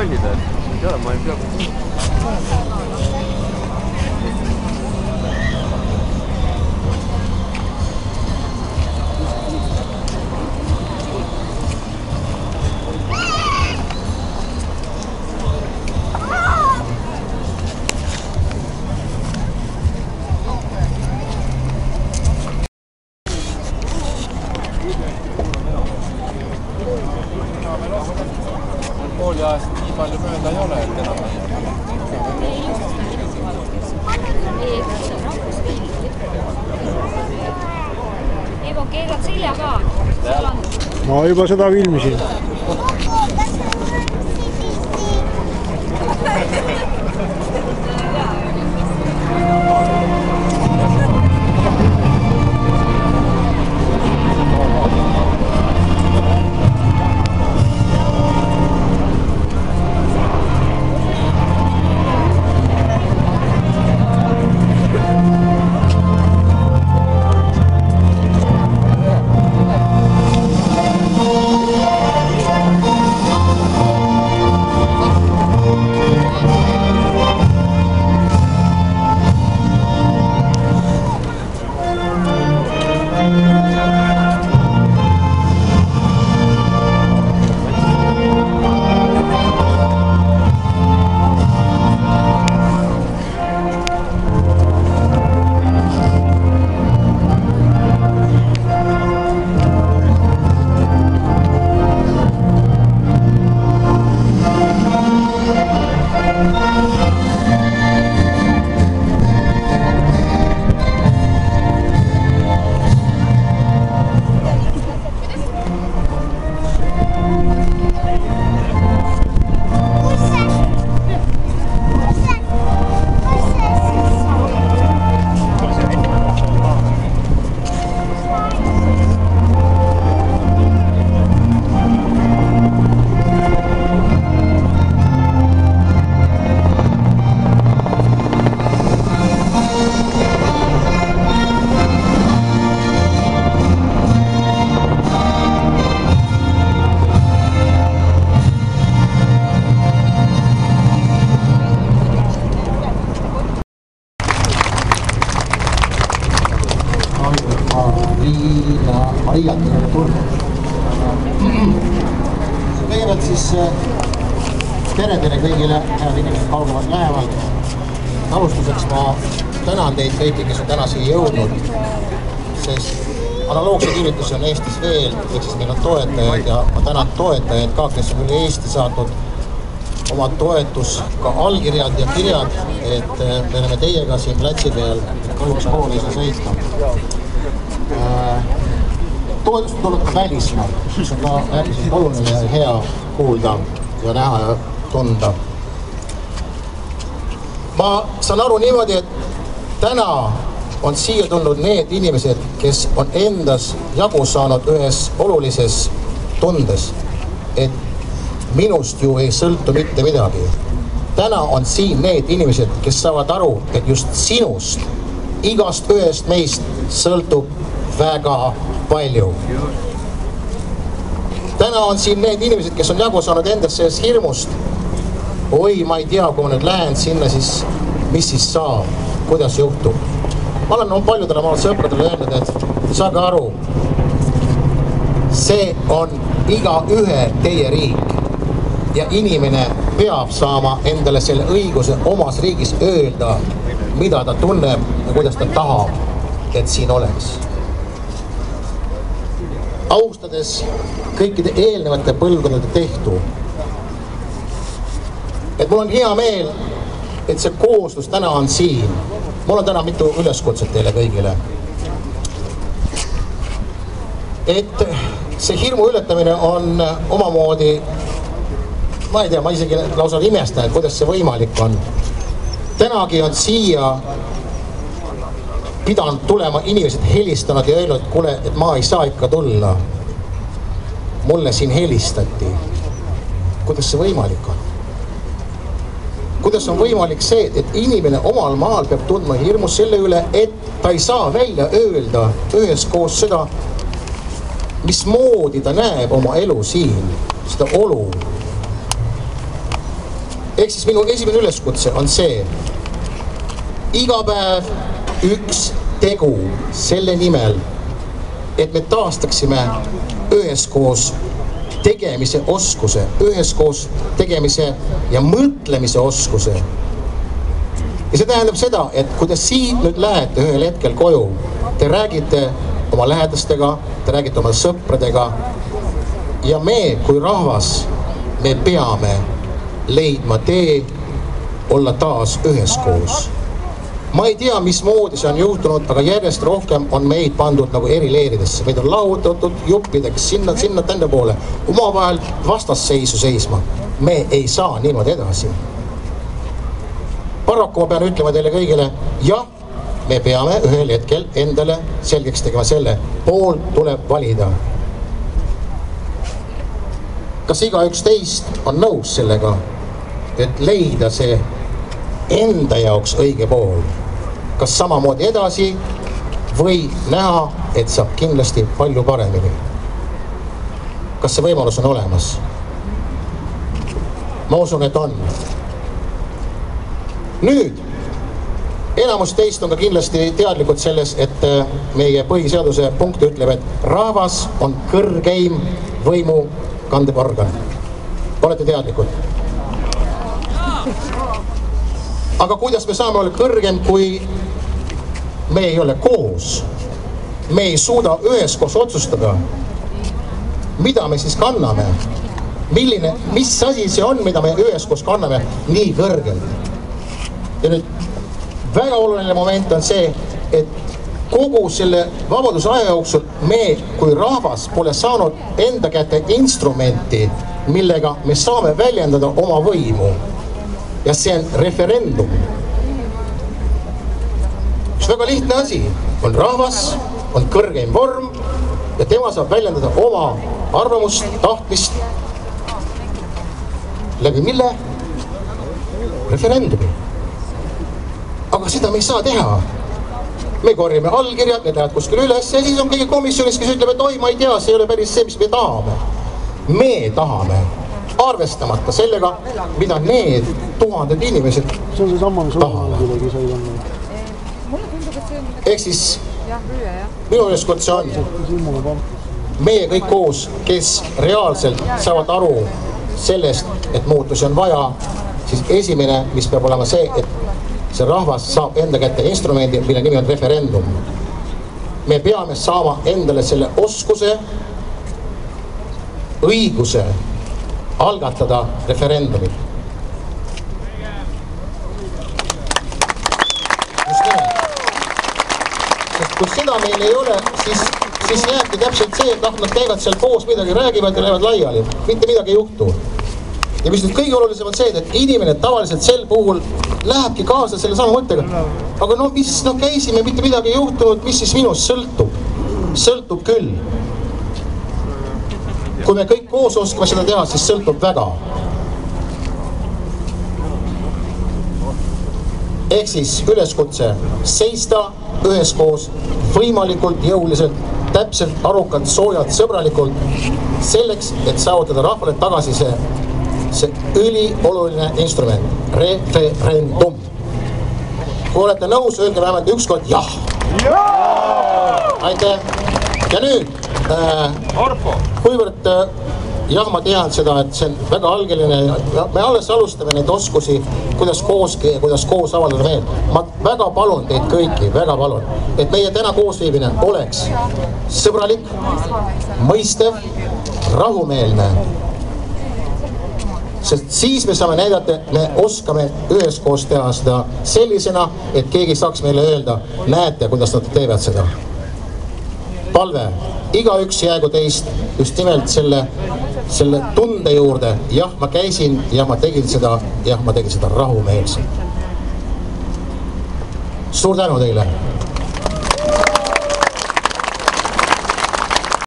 masida, et ei ole, ma ei pea. Pooli ajast nii palju mööda ei ole, et enam Evo, keerad selja ka. Ma juba seda filmisin. Kõigepealt siis teredele kõigile, head inimesed kaugavad lähevad. Alustuseks ma tänan teid kõiki, kes on täna siia jõudnud, sest analoogseid üritusi on Eestis veel, ehk siis meil on toetajaid ja ma tänan toetajaid ka, kes on üle Eesti saatnud oma toetus, ka allkirjad ja kirjad, et me oleme teiega siin platsi peal, kahjuks poole ei saa sõita. Toetust tuleb ka välismaal, mis on ka äärmiselt oluline ja hea kuulda ja näha ja tunda. Ma saan aru niimoodi, et täna on siia tulnud need inimesed, kes on endas jagu saanud ühes olulises tundes, et minust ju ei sõltu mitte midagi. Täna on siin need inimesed, kes saavad aru, et just sinust, igast ühest meist sõltub väga palju. Täna on siin need inimesed, kes on jagu saanud endast sellest hirmust. Oi, ma ei tea, kui ma nüüd lähen sinna, siis mis siis saab, kuidas juhtub. Ma olen paljudele oma sõpradele öelnud, et saage aru, see on iga ühe teie riik ja inimene peab saama endale selle õiguse omas riigis öelda, mida ta tunneb ja kuidas ta tahab, et siin oleks. Austades kõikide eelnevate põlvkondade tehtu. Et mul on hea meel, et see kooslus täna on siin. Mul on täna mitu üleskutset teile kõigile. Et see hirmu ületamine on omamoodi, ma ei tea, ma isegi lausa imestan, et kuidas see võimalik on. Tänagi on siia pidanud tulema inimesed helistanud ja öelnud, et kuule, et ma ei saa ikka tulla. Mulle siin helistati. Kuidas see võimalik on? Kuidas on võimalik see, et inimene omal maal peab tundma hirmus selle üle, et ta ei saa välja öelda üheskoos seda, mismoodi ta näeb oma elu siin, seda olu. Ehk siis minu esimene üleskutse on see, iga päev üks tegu selle nimel, et me taastaksime üheskoos tegemise oskuse, üheskoos tegemise ja mõtlemise oskuse. Ja see tähendab seda, et kui te siit nüüd lähete ühel hetkel koju, te räägite oma lähedastega, te räägite oma sõpradega ja me kui rahvas, me peame leidma tee olla taas üheskoos. Ma ei tea, mismoodi see on juhtunud, aga järjest rohkem on meid pandud nagu eri leeridesse. Meid on lahutatud juppideks sinna, tänne poole, omavahel vastasseisu seisma. Me ei saa niimoodi edasi. Paraku ma pean ütlema teile kõigile, jah, me peame ühel hetkel endale selgeks tegema selle, pool tuleb valida. Kas igaüks teist on nõus sellega, et leida see enda jaoks õige pool? Kas samamoodi edasi või näha, et saab kindlasti palju paremini? Kas see võimalus on olemas? Ma usun, et on. Nüüd, enamus teist on ka kindlasti teadlikud selles, et meie põhiseaduse punkt ütleb, et rahvas on kõrgeim võimu kandev organ. Olete teadlikud? Aga kuidas me saame olla kõrgem, kui me ei ole koos? Me ei suuda üheskoos otsustada. Mida me siis kanname? Mis asi see on, mida me üheskoos kanname nii kõrgelt? Ja nüüd väga oluline moment on see, et kogu selle vabaduse aja jooksul me kui rahvas pole saanud enda kätte instrumenti, millega me saame väljendada oma võimu. Ja see on referendum. Üks väga lihtne asi. On rahvas, on kõrgeim vorm ja tema saab väljendada oma arvamust, tahtmist. Läbi mille? Referendumi. Aga seda me ei saa teha. Me korjame allkirjad, need lähevad kuskil üles ja siis on kõige komisjonis, kes ütleb, et oi, ma ei tea, see ei ole päris see, mis me tahame. Me tahame, arvestamata sellega, mida need tuhanded inimesed tahavad. Ehk siis minu üleskutse on meie kõik koos, kes reaalselt saavad aru sellest, et muutusi on vaja, siis esimene, mis peab olema see, et see rahvas saab enda kätte instrumendi, mille nimi on referendum. Me peame saama endale selle oskuse, õiguse algatada referendumit. Just nimelt. Sest kui seda meil ei ole, siis jääbki täpselt see, et nad käivad seal koos, midagi räägivad ja lähevad laiali. Mitte midagi ei juhtu. Ja mis nüüd kõige olulisem on see, et inimene tavaliselt sel puhul lähebki kaasa selle sama mõttega. Aga no mis, käisime, mitte midagi ei juhtunud, mis siis minust sõltub? Sõltub küll. Kui me kõik koos oskame seda teha, siis sõltub väga. Ehk siis üleskutse seista üheskoos võimalikult jõuliselt, täpselt, arukalt, soojalt, sõbralikult selleks, et saavutada rahvale tagasi see ülioluline instrument, referendum. Kui olete nõus, öelge vähemalt ükskord jah. Aitäh. Ja nüüd, kuivõrd jah, ma tean seda, et see on väga algeline, me alles alustame neid oskusi, kuidas koos avaldada meelt. Ma väga palun teid kõiki, väga palun, et meie täna koosviibine oleks sõbralik, mõistev, rahumeelne. Sest siis me saame näidata, et me oskame üheskoos teha seda sellisena, et keegi saaks meile öelda, näete, kuidas nad teevad seda. Palve, igaüks jäägu teist just nimelt selle tunde juurde, jah, ma käisin, jah, ma tegin seda rahumeelselt. Suur tänu teile!